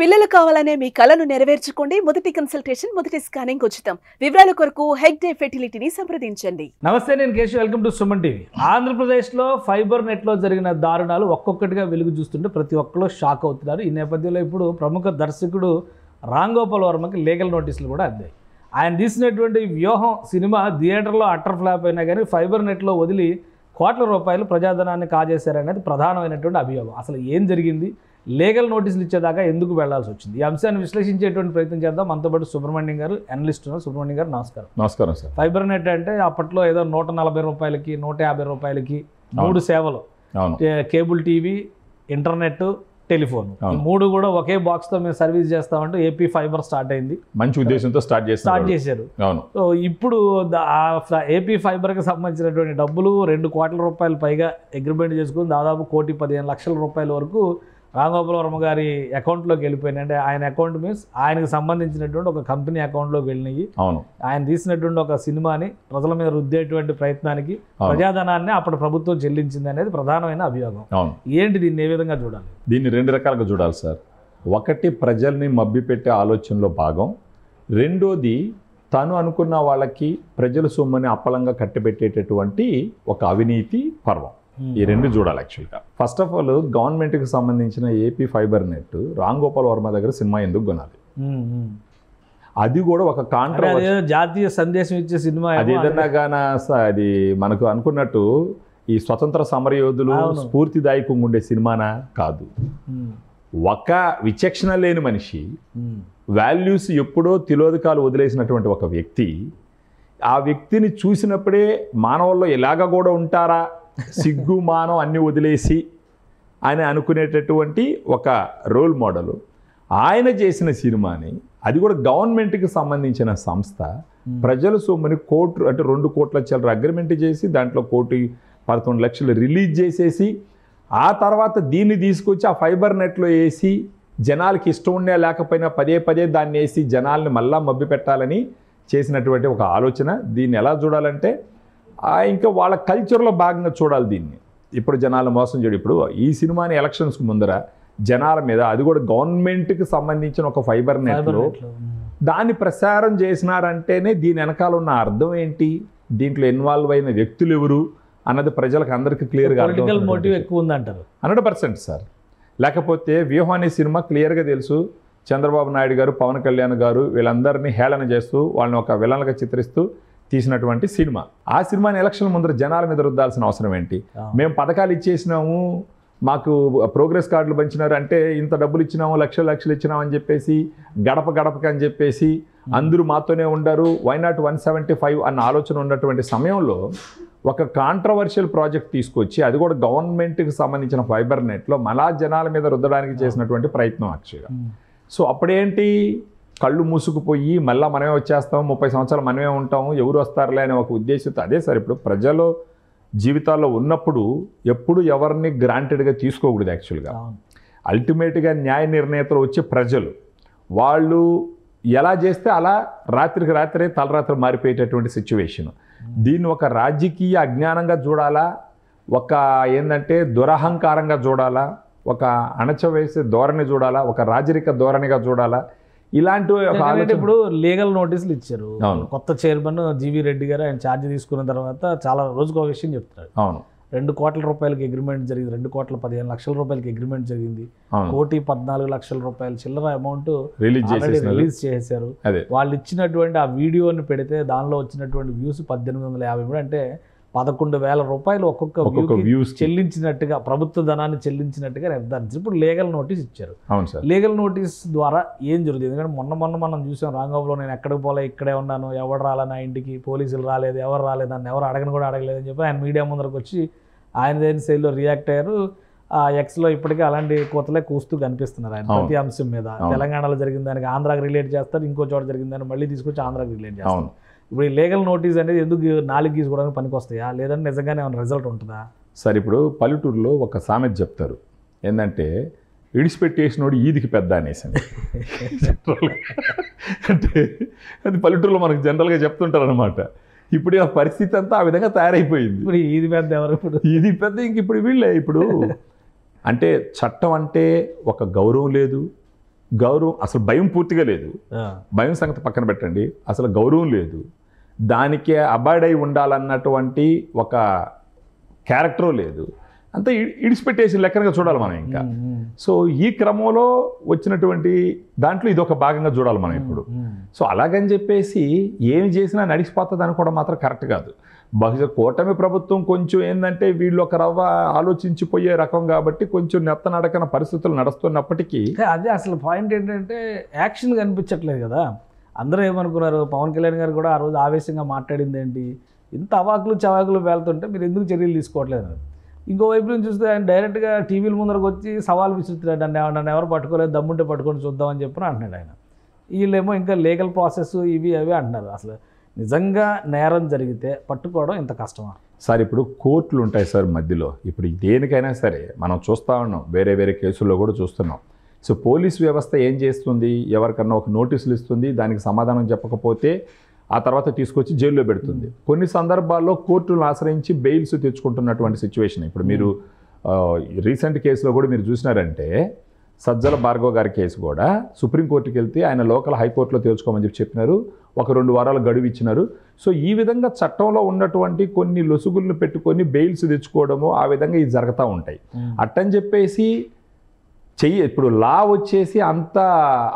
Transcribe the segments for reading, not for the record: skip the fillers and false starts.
పిల్లలు కావాలనే మీ కలను నెరవేర్చుకోండి. మొదటి కన్సల్టేషన్, మొదటి స్కానింగ్ ఉచితం. వివరాల కొరకు హెగ్డే ఫెర్టిలిటీని సంప్రదించండి. నమస్తే, నేను Keshav. Welcome to Suman TV. ఆంధ్రప్రదేశ్లో ఫైబర్ నెట్లో జరిగిన దారుణాలు ఒక్కొక్కటిగా వెలుగు చూస్తుంటే ప్రతి ఒక్కరు షాక్ అవుతున్నారు. ఈ నేపథ్యంలో ఇప్పుడు ప్రముఖ దర్శకుడు రామ్ గోపాల్ వర్మకి లీగల్ నోటీసులు కూడా అందాయి. ఆయన తీసినటువంటి వ్యూహం సినిమా థియేటర్లో అట్టర్ ఫ్లాప్ అయినా కానీ ఫైబర్ నెట్లో వదిలి కోట్ల రూపాయలు ప్రజాధనాన్ని కాజేశారనేది ప్రధానమైనటువంటి అభియోగం. అసలు ఏం జరిగింది, లీగల్ నోటీసులు ఇచ్చేదాకా ఎందుకు వెళ్లాల్సి వచ్చింది, ఈ అంశాన్ని విశ్లేషించేటువంటి ప్రయత్నం చేద్దాం. మనతో పాటు సుబ్రహ్మణ్యం గారు, అనలిస్ట్ ఉన్నారు. సుబ్రహ్మణ్యం గారు నమస్కారం. నమస్కారం సార్. ఫైబర్ నెట్ అంటే అప్పట్లో ఏదో 140 రూపాయలకి 150 రూపాయలకి 3 సేవలు, కేబుల్ టీవీ, ఇంటర్నెట్, టెలిఫోన్, ఈ 3 కూడా ఒకే బాక్స్తో మేము సర్వీస్ చేస్తామంటూ ఏపీ ఫైబర్ స్టార్ట్ అయింది. మంచి ఉద్దేశంతో స్టార్ట్ చేశారు. సో ఇప్పుడు ఏపీ ఫైబర్కి సంబంధించినటువంటి డబ్బులు 2 కోట్ల రూపాయలు పైగా అగ్రిమెంట్ చేసుకుని దాదాపు 1,15,00,000 రూపాయల వరకు రామ్ గోపాల్ వర్మ గారి అకౌంట్లోకి వెళ్ళిపోయినాయి. అంటే ఆయన అకౌంట్ మీన్స్ ఆయనకు సంబంధించినటువంటి ఒక కంపెనీ అకౌంట్లోకి వెళ్ళినాయి. ఆయన తీసినటువంటి ఒక సినిమాని ప్రజల మీద రుద్దేటువంటి ప్రయత్నానికి ప్రజాధనాన్ని అప్పుడు ప్రభుత్వం చెల్లించింది అనేది ప్రధానమైన అభియోగం. ఏంటి, దీన్ని ఏ విధంగా చూడాలి? దీన్ని 2 రకాలుగా చూడాలి సార్. ఒకటి, ప్రజల్ని మభ్యపెట్టే ఆలోచనలో భాగం. రెండోది, తను అనుకున్న వాళ్ళకి ప్రజల సొమ్ముని అప్పలంగా కట్టబెట్టేటటువంటి ఒక అవినీతి పర్వం. ఈ 2 చూడాలి యాక్చువల్గా. ఫస్ట్ ఆఫ్ ఆల్, గవర్నమెంట్కి సంబంధించిన AP fibre net Ram Gopal Varma దగ్గర సినిమా ఎందుకు కొనాలి? అది కూడా ఒక కాంట్రవర్సీ, జాతీయ సందేశం ఇచ్చే సినిమా. అది ఏదన్నా గానా అది మనకు అనుకున్నట్టు ఈ స్వతంత్ర సమరయోధులు స్ఫూర్తిదాయకంగా ఉండే సినిమానా? కాదు. ఒక విచక్షణ లేని మనిషి, వాల్యూస్ ఎప్పుడో తిలోదకాలు వదిలేసినటువంటి ఒక వ్యక్తి, ఆ వ్యక్తిని చూసినప్పుడే మానవుల్లో ఎలాగ కూడా ఉంటారా, సిగ్గు మానం అన్నీ వదిలేసి ఆయన అనుకునేటటువంటి ఒక రోల్ మోడల్. ఆయన చేసిన సినిమాని, అది కూడా గవర్నమెంట్కి సంబంధించిన సంస్థ, ప్రజల సొమ్ముని అంటే 2 కోట్ల చిల్లర అగ్రిమెంట్ చేసి దాంట్లో 1,11,00,000 రిలీజ్ చేసేసి, ఆ తర్వాత దీన్ని తీసుకొచ్చి ఆ ఫైబర్ నెట్లో వేసి జనాలకి ఇష్టం ఉండే లేకపోయినా పదే దాన్ని వేసి జనాల్ని మళ్ళా మభ్య పెట్టాలని చేసినటువంటి ఒక ఆలోచన. దీన్ని ఎలా చూడాలంటే ఇంకా వాళ్ళ కల్చర్లో భాగంగా చూడాలి దీన్ని. ఇప్పుడు జనాలు మోసం చేయడం. ఇప్పుడు ఈ సినిమాని ఎలక్షన్స్కి ముందర జనాల మీద, అది కూడా గవర్నమెంట్కి సంబంధించిన ఒక ఫైబర్ నెట్లో దాన్ని ప్రసారం చేసినారంటేనే దీని వెనకాల ఉన్న అర్థం ఏంటి, దీంట్లో ఇన్వాల్వ్ అయిన వ్యక్తులు ఎవరు అన్నది ప్రజలకు అందరికీ క్లియర్గా మోటివ్ ఎక్కువ ఉందంటారు. 100% సార్. లేకపోతే వ్యూహం అనే సినిమా క్లియర్గా తెలుసు. చంద్రబాబు నాయుడు గారు, పవన్ కళ్యాణ్ గారు వీళ్ళందరినీ హేళన చేస్తూ వాళ్ళని ఒక విలన్గా చిత్రిస్తూ తీసినటువంటి సినిమా. ఆ సినిమాని ఎలక్షన్ ముందర జనాల మీద రుద్దాల్సిన అవసరం ఏంటి? మేము పథకాలు ఇచ్చేసినాము, మాకు ప్రోగ్రెస్ కార్డులు పంచినారు అంటే ఇంత డబ్బులు ఇచ్చినాము, లక్షలు ఇచ్చినాము అని చెప్పేసి, గడపకి అని చెప్పేసి అందరూ మాతోనే ఉండారు, వైనాట్ 175 అన్న ఆలోచన ఉన్నటువంటి సమయంలో ఒక కాంట్రవర్షియల్ ప్రాజెక్ట్ తీసుకొచ్చి, అది కూడా గవర్నమెంట్కి సంబంధించిన ఫైబర్ నెట్లో మళ్ళా జనాల మీద రుద్దడానికి చేసినటువంటి ప్రయత్నం యాక్చువల్గా. సో అప్పుడేంటి, కళ్ళు మూసుకుపోయి మళ్ళీ మనమే వచ్చేస్తాము, 30 సంవత్సరాలు మనమే ఉంటాము, ఎవరు వస్తారులే అనే ఒక ఉద్దేశంతో. అదే సార్, ఇప్పుడు ప్రజలు జీవితాల్లో ఉన్నప్పుడు ఎప్పుడు ఎవరిని గ్రాంటెడ్గా తీసుకోకూడదు యాక్చువల్గా. అల్టిమేట్గా న్యాయ నిర్ణేతలు వచ్చే ప్రజలు, వాళ్ళు ఎలా చేస్తే అలా రాత్రికి రాత్రే తలరాత్రి మారిపోయేటటువంటి సిచ్యువేషన్. దీన్ని ఒక రాజకీయ అజ్ఞానంగా చూడాలా, ఒక ఏంటంటే దురహంకారంగా చూడాలా, ఒక అణచవేసే ధోరణి చూడాలా, ఒక రాజరిక ధోరణిగా చూడాలా, ఇలాంటి ఇప్పుడు లీగల్ నోటీసులు ఇచ్చారు. కొత్త చైర్మన్ జీవీ రెడ్డి గారు ఆయన ఛార్జ్ తీసుకున్న తర్వాత చాలా రోజుకు ఒక విషయం చెప్తారు. 2 కోట్ల రూపాయలకి అగ్రిమెంట్ జరిగింది, 2,15,00,000 రూపాయలకి అగ్రిమెంట్ జరిగింది, 1,14,00,000 రూపాయలు చిల్లర అమౌంట్ రిలీజ్ చేశారు. వాళ్ళు ఇచ్చినటువంటి ఆ వీడియోని పెడితే దానిలో వచ్చినటువంటి వ్యూస్ 1,853, అంటే 11,000 రూపాయలు ఒక్కొక్క వ్యూస్ చెల్లించినట్టుగా, ప్రభుత్వ ధనాన్ని చెల్లించినట్టుగా నిర్ధారించారు. ఇప్పుడు లీగల్ నోటీస్ ఇచ్చారు. లీగల్ నోటీస్ ద్వారా ఏం జరుగుతుంది? ఎందుకంటే మొన్న మనం చూసాం రాంగోపాల్, నేను ఎక్కడికి పోలే, ఇక్కడే ఉన్నాను, ఎవరు రాలే నా ఇంటికి, పోలీసులు రాలేదు, ఎవరు రాలేదు, నన్ను ఎవరు అడగలేదని చెప్పి ఆయన మీడియా ముందరకు వచ్చి ఆయన శైలిలో రియాక్ట్ అయ్యారు. ఎక్స్లో ఇప్పటికే అలాంటి కోతలే కూస్తూ కనిపిస్తున్నారు ఆయన ప్రతి అంశం మీద. తెలంగాణలో జరిగిన దానికి ఆంధ్రాకి రిలేట్ చేస్తారు, ఇంకో చోట జరిగిన దాన్ని మళ్ళీ తీసుకొచ్చి ఆంధ్రాకి రిలేట్ చేస్తారు. ఇప్పుడు ఈ లీగల్ నోటీస్ అనేది ఎందుకు 4 గీసుకోవడానికి పనికి వస్తాయా, లేదంటే నిజంగానే ఏమైనా రిజల్ట్ ఉంటుందా? సార్, ఇప్పుడు పల్లెటూరులో ఒక సామెత చెప్తారు, ఏంటంటే ఇడిచిపెట్టేసినోడు ఈదికి పెద్ద అనేసి. అంటే అది పల్లెటూరులో మనకు జనరల్గా చెప్తుంటారు అనమాట. ఇప్పుడు ఆ పరిస్థితి అంతా ఆ విధంగా తయారైపోయింది. ఇప్పుడు ఈది పెద్ద ఎవరు? ఇప్పుడు ఈది పెద్ద ఇంక ఇప్పుడు వీళ్ళే. ఇప్పుడు అంటే చట్టం అంటే ఒక గౌరవం లేదు, గౌరవం, అసలు భయం పూర్తిగా లేదు. భయం సంగతి పక్కన పెట్టండి, అసలు గౌరవం లేదు. దానికే అబాడై ఉండాలన్నటువంటి ఒక క్యారెక్టరు లేదు. అంతా ఇడిచిపెట్టేసి లెక్కనగా చూడాలి మనం ఇంకా. సో ఈ క్రమంలో వచ్చినటువంటి దాంట్లో ఇది ఒక భాగంగా చూడాలి మనం ఇప్పుడు. సో అలాగని చెప్పేసి ఏమి చేసినా నడిచిపోతుంది అనుకోవడం మాత్రం కరెక్ట్ కాదు. బహుశా కూటమి ప్రభుత్వం కొంచెం ఏంటంటే వీళ్ళు ఒక రవ్వ ఆలోచించిపోయే రకం కాబట్టి కొంచెం నెత్తనడకన పరిస్థితులు నడుస్తున్నప్పటికీ అదే అసలు పాయింట్ ఏంటంటే యాక్షన్ కనిపించట్లేదు కదా. అందరూ ఏమనుకున్నారు, పవన్ కళ్యాణ్ గారు కూడా ఆ రోజు ఆవేశంగా మాట్లాడింది ఏంటి, ఇంత అవాకులు చవాకులు వెళ్తుంటే మీరు ఎందుకు చర్యలు తీసుకోవట్లేదు. ఇంకోవైపు నుంచి చూస్తే ఆయన డైరెక్ట్గా టీవీల ముందరకు వచ్చి సవాల్ విసురుతున్నాడు, నన్ను ఎవరు పట్టుకోలేదు, దమ్ముంటే పట్టుకొని చూద్దామని చెప్పి అంటున్నాడు ఆయన. వీళ్ళేమో ఇంకా లీగల్ ప్రాసెస్ ఇవి అవి అంటున్నారు. అసలు నిజంగా నేరం జరిగితే పట్టుకోవడం ఇంత కష్టమా సార్? ఇప్పుడు కోర్టులు ఉంటాయి సార్ మధ్యలో. ఇప్పుడు దేనికైనా సరే మనం చూస్తూ ఉన్నాం, వేరే వేరే కేసుల్లో కూడా చూస్తున్నాం. సో పోలీస్ వ్యవస్థ ఏం చేస్తుంది, ఎవరికన్నా ఒక నోటీసులు ఇస్తుంది, దానికి సమాధానం చెప్పకపోతే ఆ తర్వాత తీసుకొచ్చి జైల్లో పెడుతుంది. కొన్ని సందర్భాల్లో కోర్టులను ఆశ్రయించి బెయిల్స్ తెచ్చుకుంటున్నటువంటి సిచ్యువేషన్. ఇప్పుడు మీరు రీసెంట్ కేసులో కూడా మీరు చూసినారంటే సజ్జల భార్గవ్ గారి కేసు కూడా సుప్రీంకోర్టుకి వెళ్తే ఆయన లోకల్ హైకోర్టులో తేల్చుకోమని చెప్పినారు. ఒక 2 వారాల గడువు ఇచ్చినారు. సో ఈ విధంగా చట్టంలో ఉన్నటువంటి కొన్ని లొసుగులను పెట్టుకొని బెయిల్స్ తెచ్చుకోవడము, ఆ విధంగా ఇది జరుగుతూ ఉంటాయి. అట్టని చెప్పేసి ఇప్పుడు లా వచ్చేసి అంత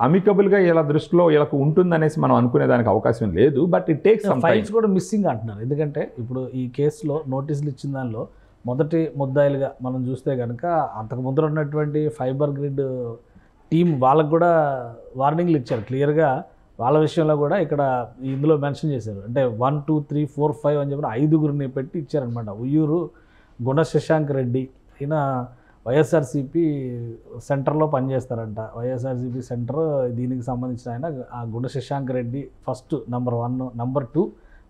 అమికబుల్గా ఇలా దృష్టిలో ఇలా ఉంటుందనేసి మనం అనుకునేదానికి అవకాశం లేదు. But it takes some time. Files కూడా మిస్సింగ్ అంటున్నారు. ఎందుకంటే ఇప్పుడు ఈ కేసులో నోటీసులు ఇచ్చిన దానిలో మొదటి ముద్దాయిలుగా మనం చూస్తే కనుక అంతకు ముందర ఉన్నటువంటి ఫైబర్ గ్రిడ్ టీం వాళ్ళకు కూడా వార్నింగ్లు ఇచ్చారు క్లియర్గా. వాళ్ళ విషయంలో కూడా ఇక్కడ ఇందులో మెన్షన్ చేశారు. అంటే 1, 2, 3, 4, 5 అని చెప్పి 5గురిని పెట్టి ఇచ్చారనమాట. ఉయ్యూరు గుణ శశాంక్ రెడ్డి, ఈయన వైఎస్ఆర్సీపీ సెంటర్లో పనిచేస్తారంట. వైఎస్ఆర్సీపీ సెంటర్ దీనికి సంబంధించిన ఆయన ఆ Guna Shashank Reddy first number 1. Number 2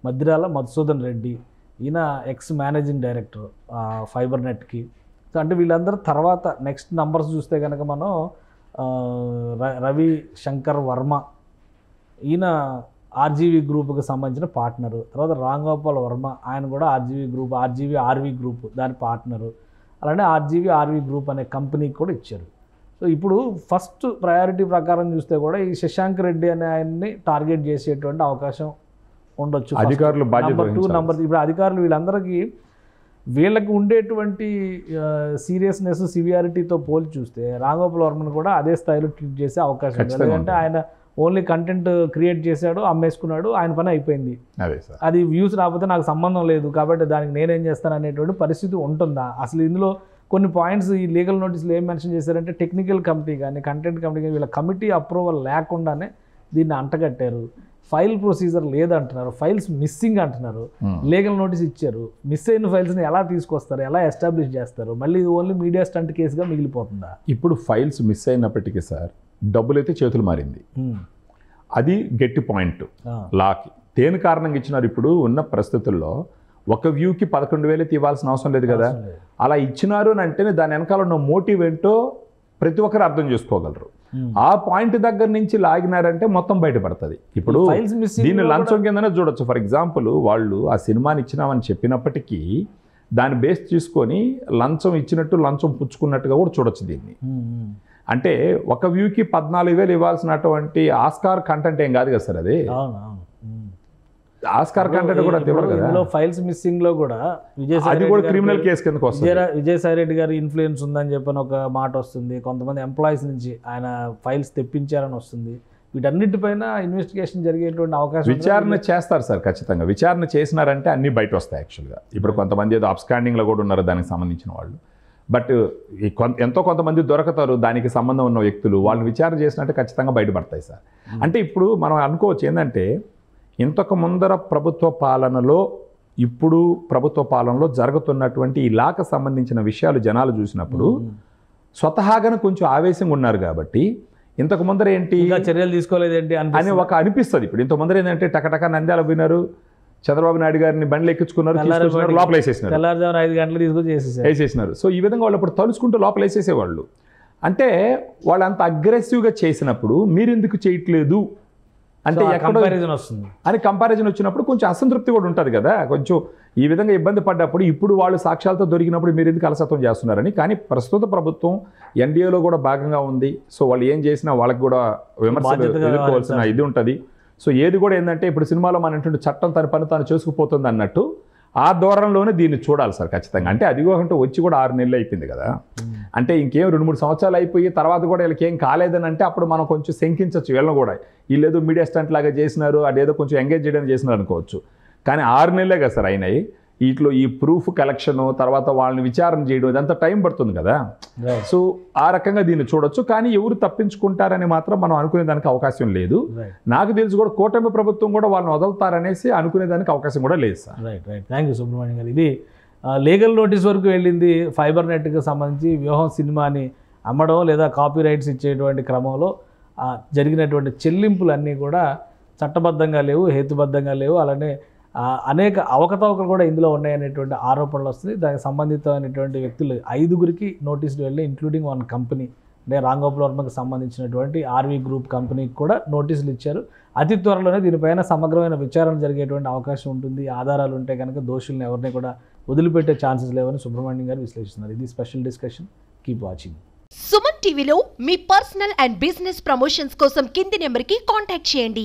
Maddirala Madhusudan Reddy, ఈయన ఎక్స్ మేనేజింగ్ డైరెక్టర్ ఫైబర్ నెట్కి. సో అంటే వీళ్ళందరూ తర్వాత నెక్స్ట్ నంబర్స్ చూస్తే కనుక మనం రవి శంకర్ వర్మ, ఈయన ఆర్జీవీ గ్రూప్కి సంబంధించిన పార్ట్నరు. తర్వాత రాంగోపాల్ వర్మ, ఆయన కూడా ఆర్జీవీ గ్రూప్, ఆర్వీ గ్రూప్ దాని పార్ట్నరు. అలానే ఆర్వీ గ్రూప్ అనే కంపెనీకి కూడా ఇచ్చారు. సో ఇప్పుడు ఫస్ట్ ప్రయారిటీ ప్రకారం చూస్తే కూడా ఈ శశాంక్ రెడ్డి అనే ఆయన్ని టార్గెట్ చేసేటువంటి అవకాశం ఉండొచ్చు. అధికారులు నంబర్ 2 నంబర్ ఇప్పుడు అధికారులు వీళ్ళందరికీ వీళ్ళకి ఉండేటువంటి సీరియస్నెస్ సివియారిటీతో పోల్చి చూస్తే రాంగోపాల్ వర్మను కూడా అదే స్థాయిలో ట్రీట్ చేసే అవకాశం ఉంది. ఎందుకంటే ఆయన ఓన్లీ కంటెంట్ క్రియేట్ చేశాడు, అమ్మేసుకున్నాడు, ఆయన పని అయిపోయింది. అది వ్యూస్ రాకపోతే నాకు సంబంధం లేదు కాబట్టి దానికి నేనేం చేస్తాను అనేటువంటి పరిస్థితి ఉంటుందా? అసలు ఇందులో కొన్ని పాయింట్స్ ఈ లీగల్ నోటీసులు ఏం మెన్షన్ చేశారంటే టెక్నికల్ కమిటీ కానీ కంటెంట్ కమిటీ కానీ వీళ్ళ కమిటీ అప్రూవల్ లేకుండానే దీన్ని అంటగట్టారు. ఫైల్ ప్రొసీజర్ లేదంటున్నారు, ఫైల్స్ మిస్సింగ్ అంటున్నారు. లీగల్ నోటీస్ ఇచ్చారు, మిస్ అయిన ఫైల్స్ని ఎలా తీసుకొస్తారు, ఎలా ఎస్టాబ్లిష్ చేస్తారు? మళ్ళీ ఇది ఓన్లీ మీడియా స్టంట్ కేసుగా మిగిలిపోతుందా? ఇప్పుడు ఫైల్స్ మిస్ అయినప్పటికీ సార్ డబ్బులు అయితే చేతులు మారింది. అది గట్టి పాయింట్ లాకి. దేని కారణంగా ఇచ్చినారు? ఇప్పుడు ఉన్న పరిస్థితుల్లో ఒక వ్యూకి 11,000 ఇవ్వాల్సిన అవసరం లేదు కదా. అలా ఇచ్చినారు అని అంటేనే దాని వెనకాల ఉన్న మోటివ్ ఏంటో ప్రతి ఒక్కరు అర్థం చేసుకోగలరు. ఆ పాయింట్ దగ్గర నుంచి లాగినారంటే మొత్తం బయటపడుతుంది. ఇప్పుడు దీన్ని లంచం కిందనే చూడొచ్చు. ఫర్ ఎగ్జాంపుల్ వాళ్ళు ఆ సినిమాని ఇచ్చినామని చెప్పినప్పటికీ దాన్ని బేస్ తీసుకొని లంచం ఇచ్చినట్టు లంచం పుచ్చుకున్నట్టుగా కూడా చూడొచ్చు దీన్ని. అంటే ఒక వ్యూకి 14,000 ఇవ్వాల్సినటువంటి ఆస్కార్ కంటెంట్ ఏం కాదు కదా సార్. అది ఆస్కార్ కంటెంట్ కూడా తెలియదు కదా. ఫైల్స్ మిస్సింగ్ లో కూడా అది కూడా క్రిమినల్ కేసు కిందకు వస్తుంది. విజయసాయి రెడ్డి గారి ఇన్ఫ్లుయెన్స్ ఉందని చెప్పని ఒక మాట వస్తుంది. కొంతమంది ఎంప్లాయీస్ నుంచి ఆయన ఫైల్స్ తెప్పించారని వస్తుంది. వీటన్నిటిపైన ఇన్వెస్టిగేషన్ జరిగేటువంటి అవకాశం విచారణ చేస్తారు సార్. ఖచ్చితంగా విచారణ చేసినారంటే అన్నీ బయట వస్తాయి. యాక్చువల్గా ఇప్పుడు కొంతమంది ఏదో అబ్స్కాండింగ్లో కూడా ఉన్నారు దానికి సంబంధించిన వాళ్ళు. బట్ ఎంతో కొంతమంది దొరకతారు దానికి సంబంధం ఉన్న వ్యక్తులు. వాళ్ళని విచారణ చేసినట్టు ఖచ్చితంగా బయటపడతాయి సార్. అంటే ఇప్పుడు మనం అనుకోవచ్చు ఏంటంటే ఇంతకు ముందర ప్రభుత్వ పాలనలో ఇప్పుడు ప్రభుత్వ పాలనలో జరుగుతున్నటువంటి ఈ లాకు సంబంధించిన విషయాలు జనాలు చూసినప్పుడు స్వతహాగానే కొంచెం ఆవేశంగా ఉన్నారు కాబట్టి ఇంతకు ముందర ఏంటి చర్యలు తీసుకోలేదేంటి అని ఒక అనిపిస్తుంది. ఇప్పుడు ఇంతకు ముందర ఏంటంటే టకటక నంద్యాల పోయినారు, చంద్రబాబు నాయుడు గారిని బండ్లు ఎక్కించుకున్నారు, లోపల వేసేసినారు, 5 గంటలు తీసుకొని వేసేసినారు. సో ఈ విధంగా వాళ్ళు ఇప్పుడు తలుచుకుంటూ లోపల వేసేసేవాళ్ళు. అంటే వాళ్ళు అంత అగ్రెసివ్గా చేసినప్పుడు మీరు ఎందుకు చేయట్లేదు అంటే ఎక్కడో కంపారిజన్ వస్తుంది అని కంపారిజన్ వచ్చినప్పుడు కొంచెం అసంతృప్తి కూడా ఉంటుంది కదా, కొంచెం ఈ విధంగా ఇబ్బంది పడ్డప్పుడు ఇప్పుడు వాళ్ళు సాక్ష్యాలతో దొరికినప్పుడు మీరు ఎందుకు అలసత్వం చేస్తున్నారని. కానీ ప్రస్తుత ప్రభుత్వం ఎన్డీఏలో కూడా భాగంగా ఉంది. సో వాళ్ళు ఏం చేసినా వాళ్ళకి కూడా విమర్శలు ఎదుర్కోవాల్సిన ఇది ఉంటుంది. సో ఏది కూడా ఏంటంటే ఇప్పుడు సినిమాలో మన ఏంటంటే చట్టం తన పని తాను చేసుకుపోతుంది అన్నట్టు ఆ ధోరణిలోనే దీన్ని చూడాలి సార్ ఖచ్చితంగా. అంటే అది అంటే వచ్చి కూడా 6 నెలలు అయిపోయింది కదా, అంటే ఇంకేం 2-3 సంవత్సరాలు అయిపోయి తర్వాత కూడా వీళ్ళకి ఏం కాలేదని అంటే అప్పుడు మనం కొంచెం శంకించవచ్చు వీళ్ళని కూడా, వీళ్ళు ఏదో మీడియా స్టంట్ లాగా చేసినారు, అదేదో కొంచెం ఎంగేజ్ చేయడానికి చేసినారు అనుకోవచ్చు. కానీ 6 నెలలే కదా సార్ అయినాయి. వీటిలో ఈ ప్రూఫ్ కలెక్షన్ తర్వాత వాళ్ళని విచారణ చేయడం ఇదంతా టైం పడుతుంది కదా. సో ఆ రకంగా దీన్ని చూడొచ్చు. కానీ ఎవరు తప్పించుకుంటారని మాత్రం మనం అనుకునే దానికి అవకాశం లేదు. నాకు తెలిసి కూడా కూటమి ప్రభుత్వం కూడా వాళ్ళని వదులుతారనేసి అనుకునే దానికి అవకాశం కూడా లేదు sir. Right. Thank you Subrahmanyam గారు. ఇది లీగల్ నోటీస్ వరకు వెళ్ళింది. ఫైబర్ నెట్కి సంబంధించి వ్యూహం సినిమాని అమ్మడం లేదా కాపీ రైట్స్ ఇచ్చేటువంటి క్రమంలో జరిగినటువంటి చెల్లింపులన్నీ కూడా చట్టబద్ధంగా లేవు, హేతుబద్ధంగా లేవు. అలానే అనేక అవకతవకలు కూడా ఇందులో ఉన్నాయనేటువంటి ఆరోపణలు వస్తుంది. దానికి సంబంధితమైనటువంటి వ్యక్తులు 5గురికి నోటీసులు వెళ్ళి, ఇంక్లూడింగ్ 1 కంపెనీ అంటే రాంగోపాల్ వర్మకి సంబంధించినటువంటి ఆర్వీ గ్రూప్ కంపెనీకి కూడా నోటీసులు ఇచ్చారు. అతి త్వరలోనే దీనిపైన సమగ్రమైన విచారణ జరిగేటువంటి అవకాశం ఉంటుంది. ఆధారాలు ఉంటే కనుక దోషులను ఎవరిని కూడా వదిలిపెట్టే ఛాన్సెస్ లేవని సుబ్రహ్మణ్యం గారు విశ్లేషిస్తున్నారు. ఇది special discussion. Keep watching. Suman టీవీలో మీ పర్సనల్ అండ్ బిజినెస్ ప్రమోషన్స్ కోసం కింది నెంబర్కి కాంటాక్ట్ చేయండి.